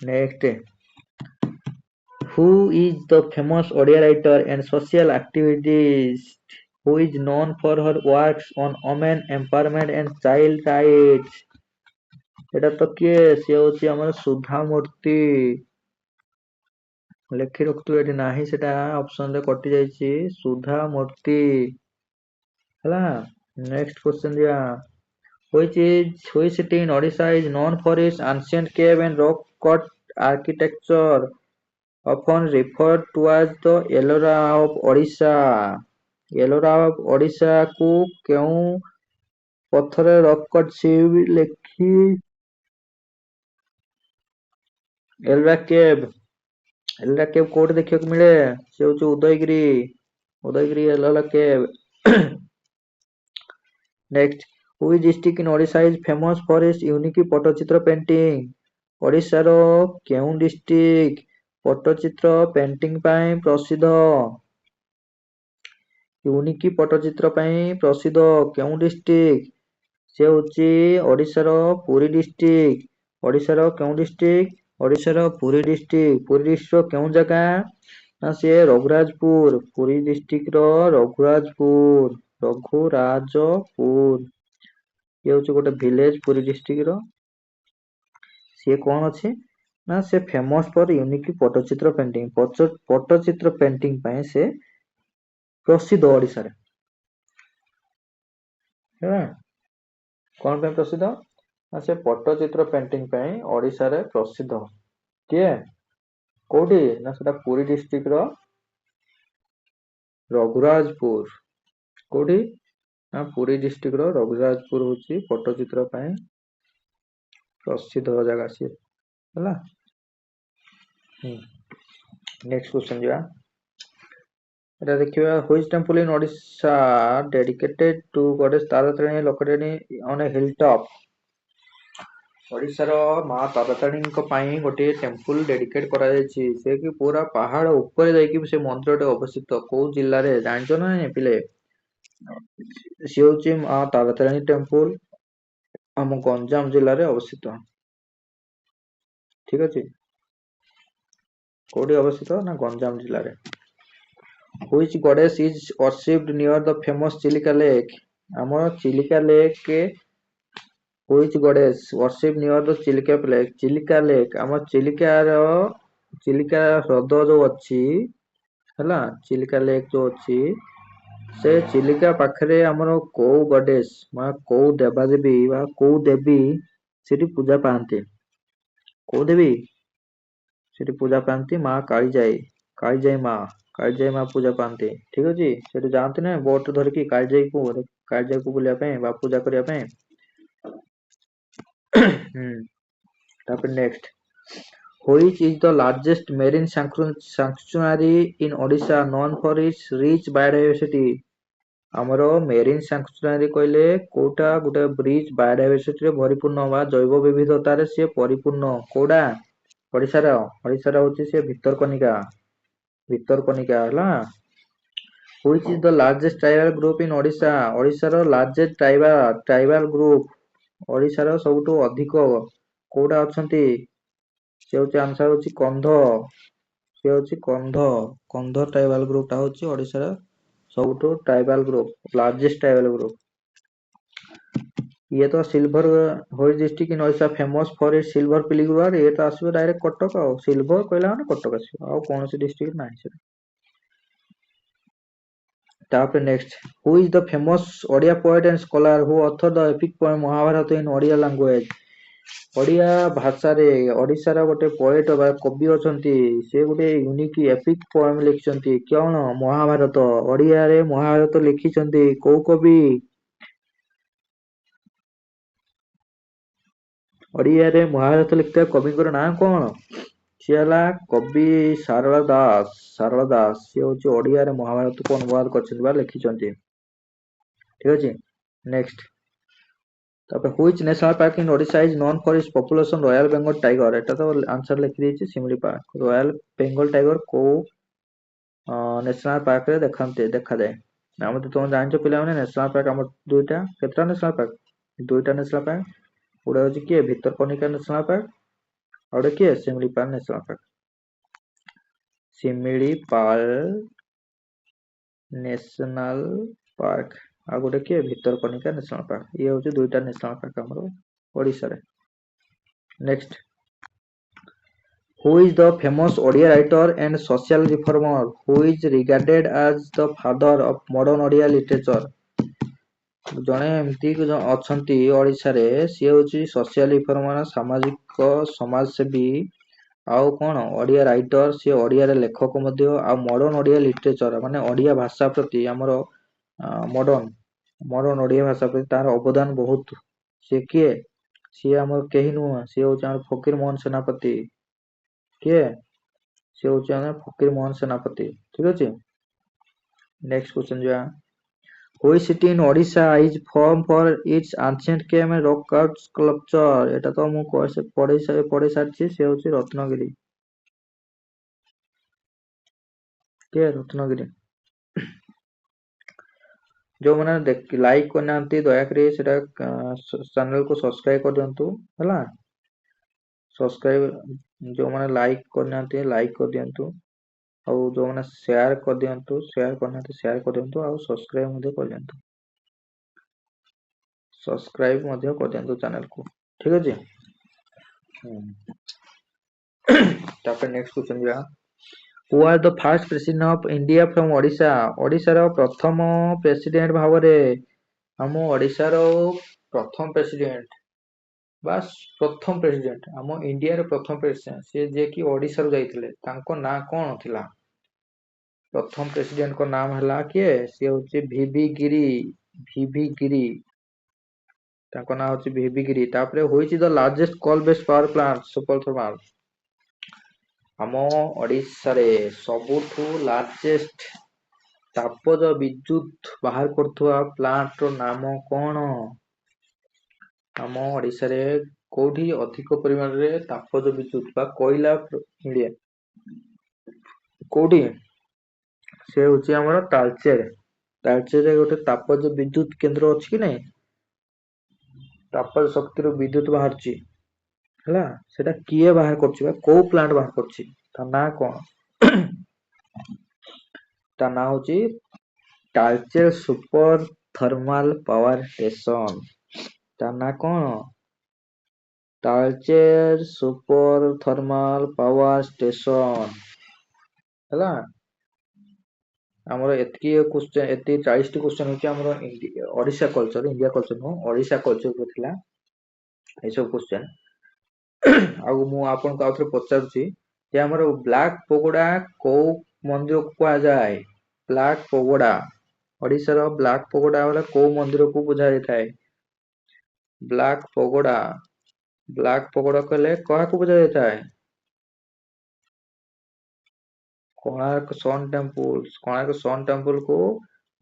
next who is the famous Odia writer and social activist who is known for her works on women empowerment and child rights? এটা ତ କିଏ? ସିଏ ହଉଛି ଆମର ସୁଧା ମୂର୍ତ୍ତି। ଲେଖି ରଖୁଥିବେ ଏଠି ନାହିଁ ସେଟା ଅପସନ ରେ କଟି ଯାଇଛି ସୁଧା ମୂର୍ତ୍ତି ହେଲା। ନେକ୍ସଟ କ୍ୱେଶ୍ଚନ ଯିବା which city in Odisha is known for its ancient cave and rock cut architecture often referred to as the Ellora of Odisha? Ellora of Odisha କୁ କେଉଁ ପଥରରେ ରକ୍ କଟ୍ ଲେଖି ଏଲୋରା କେଭ୍ କୋଉଠି ଦେଖିବାକୁ ମିଳେ? ସେ ହଉଛି Udayagiri Ellora cave. Next which district in Odisha is famous for its unique Pattachitra painting? ଓଡ଼ିଶାର କେଉଁ ଡିଷ୍ଟ୍ରିକ୍ଟ ପଟ୍ଟଚିତ୍ର ପେଣ୍ଟିଂ ପାଇଁ ପ୍ରସିଦ୍ଧ? ୟୁନିକ୍ ପଟ୍ଟଚିତ୍ର ପାଇଁ ପ୍ରସିଦ୍ଧ କେଉଁ ଡିଷ୍ଟ୍ରିକ୍ଟ? ସେ ହଉଛି ଓଡ଼ିଶାର ପୁରୀ ଡିଷ୍ଟ୍ରିକ୍ଟ। ଓଡ଼ିଶାର କେଉଁ ଡିଷ୍ଟ୍ରିକ୍ଟ? ଓଡ଼ିଶାର ପୁରୀ ଡିଷ୍ଟ୍ରିକ୍ଟ। ପୁରୀ ଡିଷ୍ଟ୍ରିକ୍ଟର କେଉଁ ଜାଗା? ନା ସେ ରଘୁରାଜପୁର। ପୁରୀ ଡିଷ୍ଟ୍ରିକ୍ଟର ରଘୁରାଜପୁର ଇଏ ହଉଛି ଗୋଟେ ଭିଲେଜ ପୁରୀ ଡିଷ୍ଟ୍ରିକ୍ଟର। ସିଏ କଣ ଅଛି? ନା ସେ famous for unique Pattachitra painting. Pattachitra painting ପାଇଁ ସେ ପ୍ରସିଦ୍ଧ ଓଡ଼ିଶାରେ ହେଲା। କଣ ପାଇଁ ପ୍ରସିଦ୍ଧ? ନା ସେ ପଟ୍ଟଚିତ୍ର ପେଣ୍ଟିଂ ପାଇଁ ଓଡ଼ିଶାରେ ପ୍ରସିଦ୍ଧ। କିଏ? କୋଉଠି? ନା ସେଟା ପୁରୀ ଡିଷ୍ଟ୍ରିକ୍ଟର ରଘୁରାଜପୁର। କୋଉଠି? ନା ପୁରୀ ଡିଷ୍ଟ୍ରିକ୍ଟର ରଘୁରାଜପୁର ହଉଛି ପଟ୍ଟଚିତ୍ର ପାଇଁ ପ୍ରସିଦ୍ଧ ଜାଗା ସିଏ ହେଲା। ନେକ୍ସଟ କ୍ୱେଶ୍ଚନ ଯିବା ଏଟା ଦେଖିବା which temple in Odisha dedicated to goddess Taratarini located on a hilltop? ଓଡ଼ିଶାର ମା ତାରାତାରିଣୀଙ୍କ ପାଇଁ ଗୋଟିଏ ଟେମ୍ପଲ ଡେଡିକେଟ କରାଯାଇଛି ସେ କି ପୁରା ପାହାଡ଼ ଉପରେ ଯାଇକି ସେ ମନ୍ଦିରଟେ ଅବସ୍ଥିତ। କୋଉ ଜିଲ୍ଲାରେ ଜାଣିଛ ନା ନାଇଁ ପିଲେ? ସିଏ ହଉଛି ମା ତାରାତାରିଣୀ ଟେମ୍ପଲ ଆମ ଗଞ୍ଜାମ ଜିଲ୍ଲାରେ ଅବସ୍ଥିତ। ଠିକ ଅଛି କୋଉଠି ଅବସ୍ଥିତ ନା ଗଞ୍ଜାମ ଜିଲ୍ଲାରେ। Which goddess is worshipped near the famous Chilika Lake? ଆମର Chilika lake which goddess worshipped near the Chilika Lake? Chilika lake ଆମ ଚିଲିକା ହ୍ରଦ ଯୋଉ ଅଛି ହେଲା, ଚିଲିକା ଲେକ୍ ଯୋଉ ଅଛି ସେ ଚିଲିକା ପାଖରେ ଆମର କୋଉ ଗଡେସ୍ ବା କୋଉ ଦେବାଦେବୀ ବା କୋଉ ଦେବୀ ସେଠି ପୂଜା ପାଆନ୍ତି? କୋଉ ଦେବୀ ସେଠି ପୂଜା ପାଆନ୍ତି? ମା କାଳିଜାଇ ମା ପୂଜା ପାଆନ୍ତି। ଠିକ ଅଛି, ସେଠି ଯାଆନ୍ତି ନା ବୋଟ ଧରିକି କାଳିଜାଇକୁ ବୁଲିବା ପାଇଁ ବା ପୂଜା କରିବା ପାଇଁ। ତାପରେ next, which is the largest marine sanctuary in Odisha known for its rich biodiversity? ଆମର ମେରିନ୍ ସାଙ୍କ୍ଚୁଆରୀ କହିଲେ କୋଉଟା ଗୋଟେ ବ୍ରିଜ ବାୟୋଡାଇଭର୍ସିଟିରେ ପରିପୂର୍ଣ୍ଣ ବା ଜୈବ ବିବିଧତାରେ ସିଏ ପରିପୂର୍ଣ୍ଣ। କୋଉଟା? ଓଡ଼ିଶାର ହଉଛି ସେ ଭିତରକନିକା ହେଲା। Which is the largest tribal group in Odisha? ଓଡ଼ିଶାର ଲାର୍ଜେଷ୍ଟ ଟ୍ରାଇବାଲ ଗ୍ରୁପ, ଓଡ଼ିଶାର ସବୁଠୁ ଅଧିକ କୋଉଟା ଅଛନ୍ତି? ସେ ହଉଛି ଆନ୍ସର ହଉଛି କନ୍ଧ ଟ୍ରାଇବାଲ ଗ୍ରୁପଟା ହଉଛି ଓଡ଼ିଶାର ସବୁଠୁ tribal group, largest tribal group. ଇଏ ତ silver which district in Odisha famous for its silver ପିଲିଗ୍ରୁଆର, ଇଏ ତ ଆସିବ ଡାଇରେକ୍ଟ କଟକ ଆଉ, ସିଲଭର କହିଲା ମାନେ କଟକ ଆସିବ, ଆଉ କୌଣସି ଡିଷ୍ଟ୍ରିକ୍ଟ ନାହିଁ ସେଟା। ତାପରେ next, who is the famous Odia poet and scholar who author the epic poem Mahabharata in Odia language? Odia ଭାଷାରେ ଓଡ଼ିଶାର ଗୋଟେ ପୋଏଟ ବା କବି ଅଛନ୍ତି, ସେ ଗୋଟେ ୟୁନିକ୍ ଏପିକ୍ ପୋଏମ ଲେଖିଛନ୍ତି। କଣ? ମହାଭାରତ। ଓଡ଼ିଆରେ ମହାଭାରତ ଲେଖିଛନ୍ତି କୋଉ କବି? ଓଡ଼ିଆରେ ମହାଭାରତ ଲେଖିଥିବା କବିଙ୍କର ନାଁ କଣ? ସିଏ ହେଲା କବି ସାରଳା ଦାସ। ସିଏ ହଉଛି ଓଡ଼ିଆରେ ମହାଭାରତକୁ ଅନୁବାଦ କରିଛନ୍ତି ବା ଲେଖିଛନ୍ତି। ଠିକ ଅଛି, ନେକ୍ସଟ, ତାପରେ which national park in Odisha is known for its population royal bengal tiger? ଏଟା ତ ଆନ୍ସର ଲେଖିଦେଇଛି, ଶିମିଳି ପାର୍କ। ରୟାଲ ବେଙ୍ଗଲ ଟାଇଗର କୋଉ ନ୍ୟାସନାଲ ପାର୍କରେ ଦେଖାଯାଏ? ଆମେ ତ ତମେ ଜାଣିଛ ପିଲାମାନେ, ନ୍ୟାସନାଲ ପାର୍କ ଆମର ଦୁଇଟା। କେତେଟା ନ୍ୟାସନାଲ ପାର୍କ? ଦୁଇଟା ନ୍ୟାସନାଲ ପାର୍କ। ଗୋଟେ ହଉଛି କିଏ? ଭିତରକନିକା ନ୍ୟାସନାଲ ପାର୍କ, ଆଉ ଗୋଟେ କିଏ? Similipal national park. Similipal national park, ଆଉ ଗୋଟେ କିଏ? Bhitarkanika national park. ଇଏ ହଉଛି ଦୁଇଟା ନ୍ୟାସନାଲ ପାର୍କ ଆମର ଓଡ଼ିଶାରେ। Next, who is the famous Odia writer and social reformer who is regarded as the father of modern Odia literature? ଜଣେ ଏମିତି ଅଛନ୍ତି ଓଡ଼ିଶାରେ, ସିଏ ହଉଛି ସୋସିଆଲ ରିଫର୍ମର, ସାମାଜିକ ସମାଜସେବୀ, ଆଉ କଣ ଓଡ଼ିଆ ରାଇଟର, ସିଏ ଓଡ଼ିଆରେ ଲେଖକ ମଧ୍ୟ, ଆଉ ମଡର୍ଣ୍ଣ ଓଡ଼ିଆ ଲିଟରେଚର ମାନେ ଓଡ଼ିଆ ଭାଷା ପ୍ରତି ଆମର ମଡର୍ଣ୍ଣ ଓଡ଼ିଆ ଭାଷା ପ୍ରତି ତାର ଅବଦାନ ବହୁତ। ସିଏ କିଏ? ସିଏ ଆମର କେହି ନୁହଁ, ସିଏ ହଉଛି ଆମର ଫକୀର ମୋହନ ସେନାପତି। କିଏ? ସିଏ ହଉଛି ଆମର ଫକୀର ମୋହନ ସେନାପତି। ଠିକ ଅଛି, ନେକ୍ସଟ କ୍ୱେଶ୍ଚନ ଯିବା। Which city in Odisha is famed for its ancient cave and rock cut sculpture? এটা তো ମୁଁ ପଢେଇ ସାରିଛି, ସେ ହଉଛି ରତ୍ନଗିରି। କିଏ? ରତ୍ନଗିରି। ଯୋଉମାନେ ଲାଇକ୍ କରିନାହାନ୍ତି ଦୟାକରି ସେଟା ଚ୍ୟାନେଲକୁ ସବସ୍କ୍ରାଇବ କରିଦିଅନ୍ତୁ ହେଲା। ଯୋଉମାନେ ଲାଇକ୍ କରିନାହାନ୍ତି ଲାଇକ୍ କରିଦିଅନ୍ତୁ, ଆଉ ଯୋଉମାନେ ସେୟାର କରିଦିଅନ୍ତୁ, ସେୟାର କରିନାହାନ୍ତି ସେୟାର କରିଦିଅନ୍ତୁ, ଆଉ ସବସ୍କ୍ରାଇବ ମଧ୍ୟ କରିଦିଅନ୍ତୁ। ଚ୍ୟାନେଲକୁ। ଠିକ ଅଛି, ତାପରେ ନେକ୍ସଟ କ୍ୱେଶ୍ଚନ ଯିବା। Who are the first president of India from Odisha? ଓଡ଼ିଶାର ପ୍ରଥମ ପ୍ରେସିଡେଣ୍ଟ ଭାବରେ ଆମ ଓଡ଼ିଶାର ପ୍ରଥମ ପ୍ରେସିଡେଣ୍ଟ ଆମ ଇଣ୍ଡିଆର ପ୍ରଥମ ପ୍ରେସିଡେଣ୍ଟ, ସେ ଯିଏକି ଓଡ଼ିଶାରୁ ଯାଇଥିଲେ, ତାଙ୍କ ନାଁ କଣ ଥିଲା? ପ୍ରଥମ ପ୍ରେସିଡେଣ୍ଟଙ୍କ ନାମ ହେଲା କିଏ? ସିଏ ହଉଛି ଭିଭି ଗିରି। ତାଙ୍କ ନାଁ ହଉଛି ଭିଭି ଗିରି। ତାପରେ which is the largest coal based power plant? Super thermal. ଆମ ଓଡ଼ିଶାରେ ସବୁଠୁ ଲାର୍ଜେଷ୍ଟ ତାପଜ ବିଦ୍ୟୁତ ବାହାର କରୁଥିବା ପ୍ଲାଣ୍ଟର ନାମ କଣ? ଆମ ଓଡ଼ିଶାରେ କୋଉଠି ଅଧିକ ପରିମାଣରେ ତାପଜ ବିଦ୍ୟୁତ ବା କୋଇଲା ମିଳେ? କୋଉଠି? ସେ ହଉଛି ଆମର ତାଳଚେରରେ ଗୋଟେ ତାପଜ ବିଦ୍ୟୁତ କେନ୍ଦ୍ର ଅଛି କି ନାଇଁ? ତାପଜ ଶକ୍ତିରୁ ବିଦ୍ୟୁତ ବାହାରୁଛି ହେଲା, ସେଟା କିଏ ବାହାର କରୁଛି ବା କୋଉ ପ୍ଲାଣ୍ଟ ବାହାର କରୁଛି? ତା ନାଁ କଣ? ତା ନାଁ ହଉଛି Talcher super thermal power station. ତା ନାଁ କଣ? Talcher super thermal power station. ହେଲା, ଆମର ଏତିକି କ୍ୱେଶ୍ଚନ, ଏତିକି 40ଟି କ୍ୱେଶ୍ଚନ ହଉଛି ଆମର ଓଡିଶା କଲଚର, ଇଣ୍ଡିଆ କଲଚର ନୁହଁ, ଓଡିଶା କଲଚର ଥିଲା ଏସବୁ କ୍ୱେଶ୍ଚନ। ଆଉ ମୁଁ ଆପଣଙ୍କୁ ଆଉ ଥରେ ପଚାରୁଛି ଯେ ଆମର ବ୍ଲାକ୍ ପଗୋଡା କୋଉ ମନ୍ଦିରକୁ କୁହାଯାଏ? ବ୍ଲାକ୍ ପଗୋଡା, ଓଡିଶାର ବ୍ଲାକ୍ ପଗୋଡା ବଲେ କୋଉ ମନ୍ଦିରକୁ ବୁଝା ଯାଇଥାଏ? ବ୍ଲାକ୍ ପଗୋଡା, ବ୍ଲାକ୍ ପଗୋଡା କହିଲେ କାହାକୁ ବୁଝା ଯାଇଥାଏ? କୋଣାର୍କ ସନ୍ ଟେମ୍ପୁଲ, କୋଣାର୍କ ସନ୍ ଟେମ୍ପୁଲ କୁ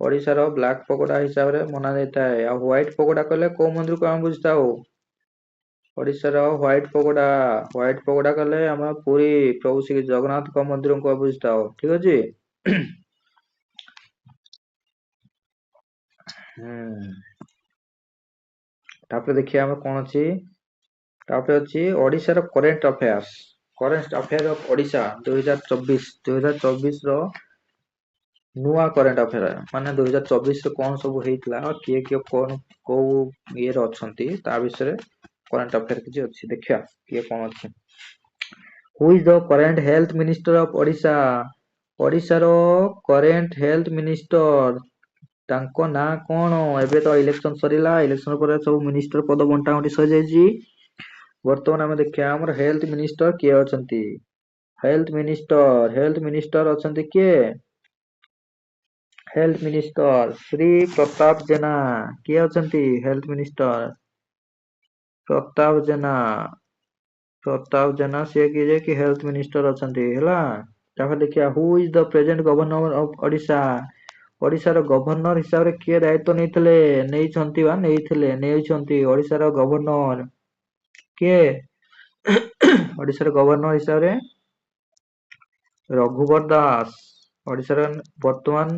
ଓଡିଶାର ବ୍ଲାକ୍ ପଗୋଡା ହିସାବରେ ମନା ଯାଇଥାଏ। ଆଉ ହ୍ୱାଇଟ୍ ପଗୋଡା କହିଲେ କୋଉ ମନ୍ଦିରକୁ ଆମେ ବୁଝିଥାଉ? ଓଡିଶାର ହ୍ୱାଇଟ୍ ପଗୋଡା, ହ୍ୱାଇଟ୍ ପଗୋଡା କହିଲେ ଆମେ ପୁରୀ ପ୍ରଭୁ ଶ୍ରୀ ଜଗନ୍ନାଥଙ୍କ ମନ୍ଦିରକୁ ବୁଝିଥାଉ। ଠିକ ଅଛି। ତାପରେ ଦେଖିବା ଆମେ କଣ ଅଛି। ତାପରେ ଅଛି ଓଡିଶାର current affairs, current affair of Odisha 2024 ର ନୂଆ କରେଣ୍ଟ ଆଫେୟାର, ମାନେ 2024 ରେ କଣ ସବୁ ହେଇଥିଲା, କିଏ କିଏ କଣ କୋଉ ଇଏରେ ଅଛନ୍ତି, ତା ବିଷୟରେ କରେଣ୍ଟ ଆଫେୟାର କିଛି ଅଛି। ଦେଖିବା କିଏ କଣ ଅଛି। ହୁ is the current health minister of Odisha? ଓଡିଶାର କରେଣ୍ଟ ହେଲ୍ଥ ମିନିଷ୍ଟର, ତାଙ୍କ ନାଁ କଣ? ଏବେ ତ ଇଲେକ୍ସନ ସରିଲା, ଇଲେକ୍ସନ ପରେ ସବୁ ମିନିଷ୍ଟର ପଦ ବଣ୍ଟା ବଣ୍ଟି ସରିଯାଇଛି। ବର୍ତ୍ତମାନ ଆମେ ଦେଖିବା ଆମର ହେଲ୍ଥ ମିନିଷ୍ଟର କିଏ ଅଛନ୍ତି। ହେଲ୍ଥ ମିନିଷ୍ଟର, ହେଲ୍ଥ ମିନିଷ୍ଟର ଅଛନ୍ତି କିଏ? Health minister Shri Pratap Jena. କିଏ ଅଛନ୍ତି ହେଲ୍ଥ ମିନିଷ୍ଟର? ପ୍ରତାପ ଜେନା, ପ୍ରତାପ ଜେନା ସିଏ କିଏ କି ହେଲ୍ଥ ମିନିଷ୍ଟର ଅଛନ୍ତି। ହେଲା, ତାପରେ ଦେଖିବା ହୁ is the present governor of Odisha? ଓଡିଶାର ଗଭର୍ଣ୍ଣର ହିସାବରେ କିଏ ଦାୟିତ୍ୱ ନେଇଥିଲେ, ନେଇଛନ୍ତି ବା ନେଇଥିଲେ, ନେଇଛନ୍ତି ଓଡିଶାର ଗଭର୍ଣ୍ଣର କିଏ? ଓଡିଶାର ଗଭର୍ଣ୍ଣର ହିସାବରେ ରଘୁବର ଦାସ, ଓଡିଶାର ବର୍ତ୍ତମାନ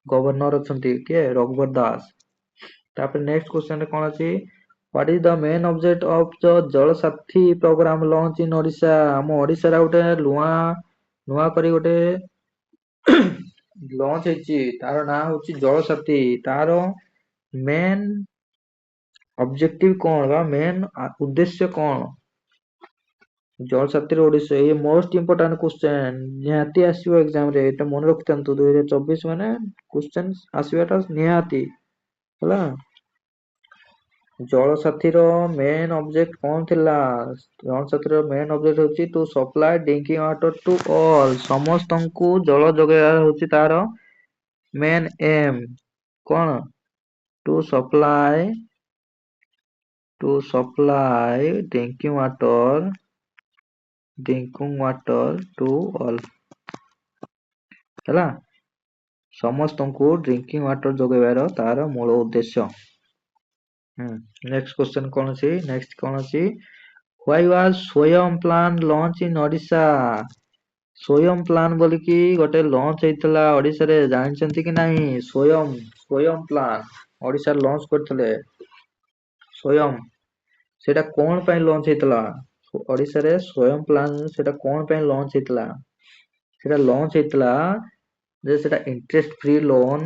ଗଭର୍ଣ୍ଣର ଅଛନ୍ତି କିଏ? ରଘୁବର ଦାସ। ତାପରେ ନେକ୍ସଟ କ୍ୱେଶ୍ଚନ କଣ ଅଛି? What is the main object of the ଜଳ ସାଥୀ program launch in ଓଡିଶା? ଆମ ଓଡିଶାରେ ଗୋଟେ ନୂଆ କରି ଗୋଟେ ଲଞ୍ଚ ହେଇଛି, ତାର ନାଁ ହଉଛି ଜଳ ସାଥୀ। ତାର ମେନ୍ ଅବଜେକ୍ଟିଭ କଣ ବା ମେନ୍ ଉଦ୍ଦେଶ୍ୟ କଣ? ଜଳ ସାଥୀର ଓଡିଶା, ଇଏ ମୋଷ୍ଟ ଇମ୍ପୋର୍ଟାଣ୍ଟ କ୍ୱେଶ୍ଚନ, ନିହାତି ଆସିବ ଏକ୍ସାମ ରେ, ଏଟା ମନେ ରଖିଥାନ୍ତୁ। 2024 ମାନେ କ୍ୱେଶ୍ଚନ ଆସିବାଟା ନିହାତି। ହେଲା, ଜଳ ସାଥୀର ମେନ୍ ଅବଜେକ୍ଟ କଣ ଥିଲା? ଜଳ ସାଥୀର ମେନ୍ ଅବଜେକ୍ଟ ହଉଛି to supply drinking water to all, ସମସ୍ତଙ୍କୁ ଜଳ ଯୋଗାଇବା ହଉଛି ତାର ମେନ୍ ଏମ୍। କଣ? To supply drinking water to all। ହେଲା, ସମସ୍ତଙ୍କୁ ଡ୍ରିଙ୍କିଂ ୱାଟର ଯୋଗାଇବାର ତାର ମୂଳ ଉଦ୍ଦେଶ୍ୟ। ନେକ୍ସଟ କ୍ୱେଶ୍ଚନ କଣ ଅଛି? ନେକ୍ସଟ କଣ ଅଛି? Why was ସ୍ୱୟଂ ପ୍ଲାନ ଲଞ୍ଚ ଇନ୍ ଓଡିଶା? ସ୍ୱୟଂ ପ୍ଲାନ ବୋଲିକି ଗୋଟେ ଲଞ୍ଚ ହେଇଥିଲା ଓଡିଶାରେ, ଜାଣିଛନ୍ତି କି ନାହିଁ? ସ୍ୱୟଂ ପ୍ଲାନ ଓଡିଶାରେ ଲଞ୍ଚ କରିଥିଲେ। ସ୍ୱୟଂ, ସେଟା କଣ ପାଇଁ ଲଞ୍ଚ ହେଇଥିଲା? ଓଡିଶାରେ ସ୍ୱୟଂ ପ୍ଲାନ ସେଟା କଣ ପାଇଁ ଲଞ୍ଚ ହେଇଥିଲା? ସେଟା ଲଞ୍ଚ ହେଇଥିଲା ଯେ ସେଟା interest free loan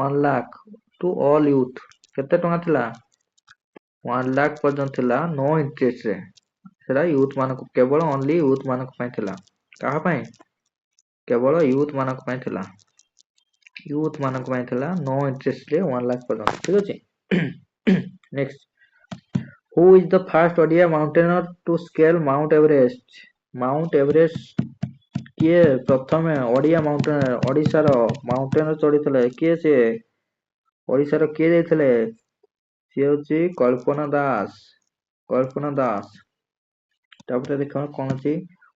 1 lakh to all youth. କେତେ ଟଙ୍କା ଥିଲା? 1 lakh ପର୍ଯ୍ୟନ୍ତ ଥିଲା, ନୋ ଇଣ୍ଟରେଷ୍ଟ ରେ। ସେଟା ୟୁଥ ମାନଙ୍କୁ, କେବଳ ଓନ୍ଲି ୟୁଥ ମାନଙ୍କ ପାଇଁ ଥିଲା। କାହା ପାଇଁ? କେବଳ ୟୁଥ ମାନଙ୍କ ପାଇଁ ଥିଲା। ୟୁଥ ମାନଙ୍କ ପାଇଁ ଥିଲା, ନୋ ଇଣ୍ଟରେଷ୍ଟ ରେ 1 lakh ପର୍ଯ୍ୟନ୍ତ। ଠିକ ଅଛି। Next, who is the first Odia mountaineer to scale Mount Everest? Mount Everest କିଏ ପ୍ରଥମେ ଓଡିଆ ମାଉଣ୍ଟେନର, ଓଡିଶାର ମାଉଣ୍ଟେନର ଚଢିଥିଲେ? କିଏ ସିଏ? ଓଡିଶାର କିଏ ଯାଇଥିଲେ? ସିଏ ହଉଛି କଳ୍ପନା ଦାସ, କଳ୍ପନା ଦାସ। ତାପରେ ଦେଖ କଣ ଅଛି?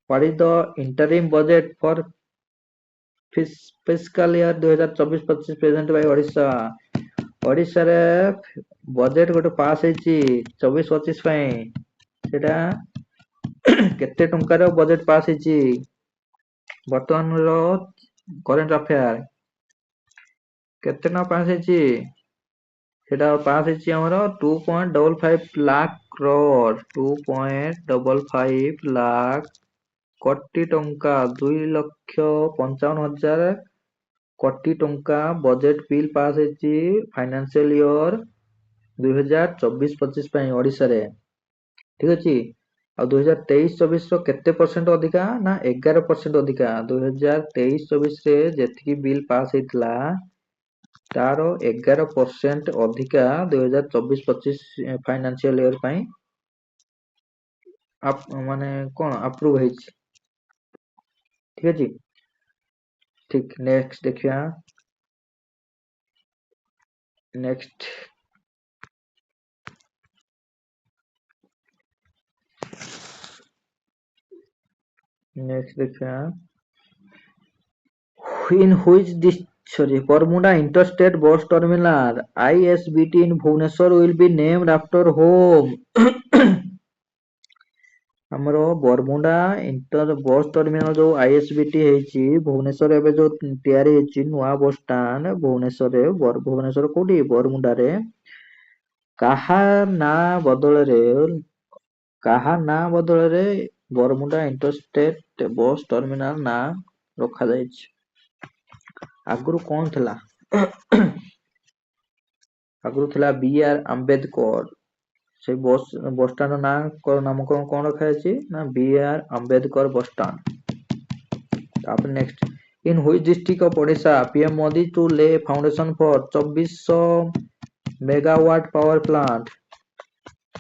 What is the interim budget for fiscal year 2024-25 present by Odisha? ଓଡିଶାରେ ବଜେଟ ଗୋଟେ ପାସ୍ ହେଇଛି 24-25 ପାଇଁ। ସେଟା କେତେ ଟଙ୍କାର ବଜେଟ ପାସ୍ ହେଇଛି? ବର୍ତ୍ତମାନର କରେଣ୍ଟ ଆଫେୟାର, କେତେ ଟଙ୍କା ପାସ୍ ହେଇଛି? ସେଟା ପାସ୍ ହେଇଛି ଆମର 2.55 lakh crore 2.55 lakh କୋଟି ଟଙ୍କା 2,55,000 କୋଟି ଟଙ୍କା ବଜେଟ୍ ବିଲ୍ ପାସ୍ ହେଇଛି ଫାଇନାନ୍ସିଆଲ ଇୟର 2024-25 ପାଇଁ ଓଡ଼ିଶାରେ। ଠିକ ଅଛି। ଆଉ 2023-24 ର କେତେ ପରସେଣ୍ଟ ଅଧିକା ନା 11% ଅଧିକା। 2023-24 ରେ ଯେତିକି ବିଲ୍ ପାସ୍ ହେଇଥିଲା ତାର 11% ଅଧିକା 2024-25 ଫାଇନାନ୍ସିଆଲ ଇୟର ପାଇଁ ମାନେ କଣ ଆପ୍ରୁଭ ହେଇଛି। ଠିକ ଅଛି। ଠିକ ନେକ୍ସଟ ଦେଖିବା। ନେକ୍ସଟ ଦେଖିବା। In which Bermuda Interstate Bus Terminal (ISBT) in Bhubaneswar will be named after whom? ଆମର ବରମୁଣ୍ଡା ଇଣ୍ଟର ବସ୍ ଟର୍ମିନାଲ ଯୋଉ ISBT ହେଇଛି ଭୁବନେଶ୍ୱର ଏବେ ଯୋଉ ତିଆରି ହେଇଛି ନୂଆ ବସ୍ ଷ୍ଟାଣ୍ଡ ଭୁବନେଶ୍ୱରରେ ଭୁବନେଶ୍ୱର କୋଉଠି ବରମୁଣ୍ଡାରେ କାହା ନାଁ ବଦଳରେ ବରମୁଣ୍ଡା ଇଣ୍ଟରଷ୍ଟେଟ ବସ୍ ଟର୍ମିନାଲ ନାଁ ରଖାଯାଇଛି। ଆଗରୁ କଣ ଥିଲା? ଆଗରୁ ଥିଲା BR ଆମ୍ବେଦକର। ସେ ବସଷ୍ଟାଣ୍ଡ ନାମକରଣ କଣ ରଖାଯାଇଛି ନା BR ଆମ୍ବେଦକର ବସଷ୍ଟାଣ୍ଡ। ତାପରେ next in which district of Odisha PM Modi to lay foundation for 2400 megawatt power plant?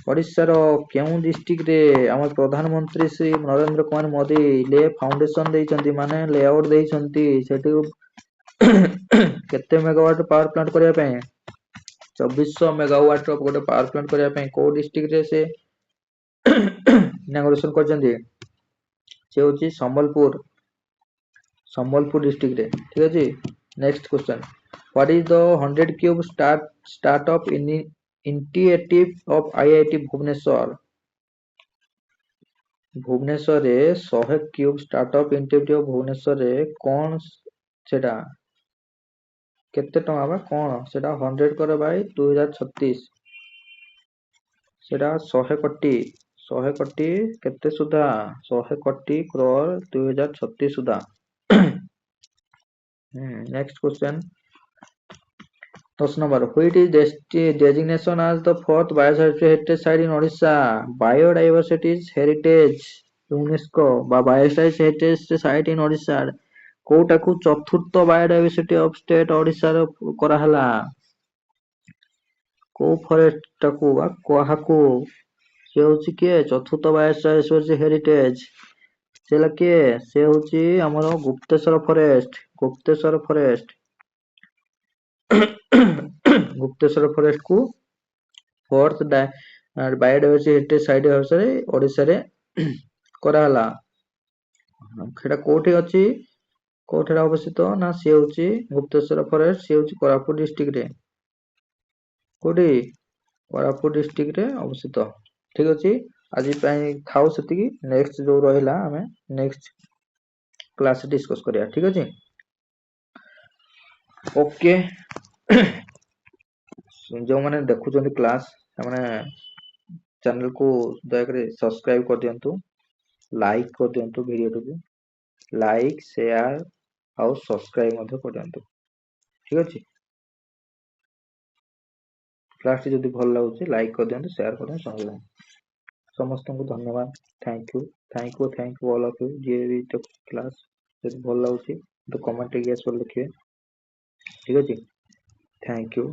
ଓଡ଼ିଶାର କେଉଁ ଡିଷ୍ଟ୍ରିକ୍ଟରେ ଆମ ପ୍ରଧାନମନ୍ତ୍ରୀ ଶ୍ରୀ ନରେନ୍ଦ୍ର କୁମାର ମୋଦି ଲେ ଫାଉଣ୍ଡେସନ ଦେଇଛନ୍ତି ମାନେ ଲେଆଉଟ ଦେଇଛନ୍ତି ସେଠି କେତେ ମେଗାୱାଟ ପାୱାର ପ୍ଲାଣ୍ଟ କରିବା ପାଇଁ 2400 ମେଗାୱାଟ ର ଗୋଟେ ପାୱାର ପ୍ଲାଣ୍ଟ କରିବା ପାଇଁ କୋଉ ଡିଷ୍ଟ୍ରିକ୍ଟରେ ସେ ଇନାଗୁରେସନ କରିଛନ୍ତି ସେ ହଉଛି ସମ୍ବଲପୁର ଡିଷ୍ଟ୍ରିକ୍ଟରେ। ଠିକ ଅଛି। Next question what is the 100 cube startup initiative of IIT Bhubaneswar? ଭୁବନେଶ୍ୱରରେ 100 କ୍ୟୁବ ଷ୍ଟାର୍ଟଅପ୍ ଇନିସିଏଟିଭ ଭୁବନେଶ୍ୱରରେ କଣ ସେଟା କେତେ ଟଙ୍କା ବା କଣ ସେଟା 100 କର ବାଇ 2036 ସେଟା 100 କୋଟି କେତେ ସୁଧା 100 କୋଟି କ୍ରୋର 2036 ସୁଧା। Next question 10 number which is designation as the fourth biodiversity heritage site in Odisha? Biodiversity heritage UNESCO বা biodiversity heritage site in Odisha କୋଉଟାକୁ ଚତୁର୍ଥ biodiversity of state ଓଡ଼ିଶାର କରାହେଲା କୋଉ ଫରେଷ୍ଟ ଟାକୁ ବା କାହାକୁ ସେ ହଉଛି କିଏ ଚତୁର୍ଥ biodiversity heritage ସେ ହେଲା କିଏ ସେ ହଉଛି ଆମର ଗୁପ୍ତେଶ୍ୱର ଫରେଷ୍ଟ ଗୁପ୍ତେଶ୍ୱର ଫରେଷ୍ଟ କୁ ଫୋର୍ଥ ବାୟୋଡାଇଭର୍ସିଟି ହେରିଟେଜ ସାଇଟ୍ ଅନୁସାରେ ଓଡ଼ିଶାରେ କରାହେଲା। ସେଟା କୋଉଠି ଅଛି କୋଉଠାରେ ଅବସ୍ଥିତ ନା ସିଏ ହଉଛି ଗୁପ୍ତେଶ୍ୱର ଫରେଷ୍ଟ ସିଏ ହଉଛି କୋରାପୁଟ ଡିଷ୍ଟ୍ରିକ୍ଟରେ କୋଉଠି କୋରାପୁଟ ଡିଷ୍ଟ୍ରିକ୍ଟରେ ଅବସ୍ଥିତ। ଠିକ ଅଛି। ଆଜି ପାଇଁ ଥାଉ ସେତିକି ନେକ୍ସଟ ଯୋଉ ରହିଲା ଆମେ ନେକ୍ସଟ କ୍ଲାସ ଡିସ୍କସ କରିବା। ଠିକ ଅଛି। ଓକେ ଯୋଉମାନେ ଦେଖୁଛନ୍ତି କ୍ଲାସ ସେମାନେ ଚ୍ୟାନେଲକୁ ଦୟାକରି ସବସ୍କ୍ରାଇବ କରିଦିଅନ୍ତୁ ଲାଇକ୍ କରିଦିଅନ୍ତୁ ଭିଡିଓଟିକୁ ଲାଇକ୍ ସେୟାର ଆଉ ସବସ୍କ୍ରାଇବ ମଧ୍ୟ କରିଦିଅନ୍ତୁ। ଠିକ ଅଛି। କ୍ଲାସଟି ଯଦି ଭଲ ଲାଗୁଛି ଲାଇକ୍ କରିଦିଅନ୍ତୁ ସେୟାର କରିଦିଅନ୍ତୁ ସମସ୍ତଙ୍କୁ ଧନ୍ୟବାଦ। Thank you all of you ଯିଏ ବି କ୍ଲାସ ଯଦି ଭଲ ଲାଗୁଛି ତ କମେଣ୍ଟ ୟେସ୍ ବୋଲି ଲେଖିବେ। ଠିକ ଅଛି। Thank you.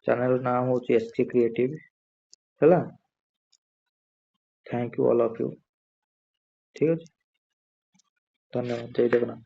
ଚ୍ୟାନେଲ ନାଁ ହଉଛି SK କ୍ରିଏଟିଭ ହେଲା। Thank you all of you. ଠିକ ଅଛି। ଧନ୍ୟବାଦ। ଜୟ ଜଗନ୍ନାଥ।